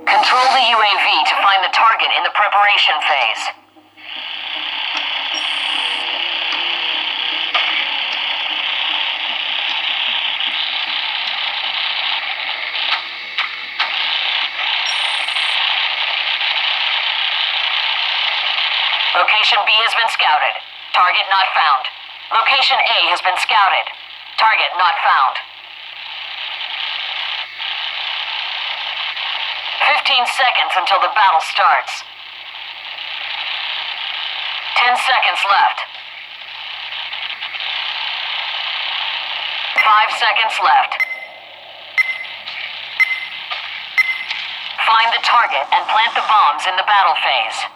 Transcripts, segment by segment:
Control the UAV to find the target in the preparation phase. Location B has been scouted. Target not found. Location A has been scouted. Target not found. 15 seconds until the battle starts. 10 seconds left. 5 seconds left. Find the target and plant the bombs in the battle phase.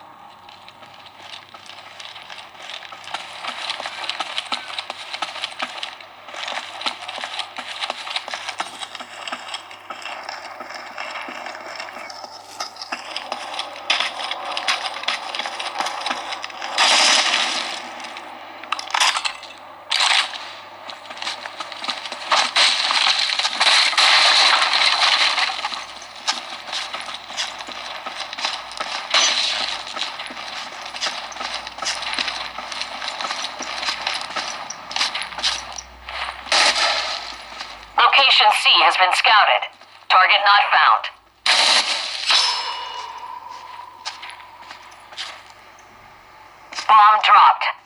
Location C has been scouted. Target not found. Bomb dropped.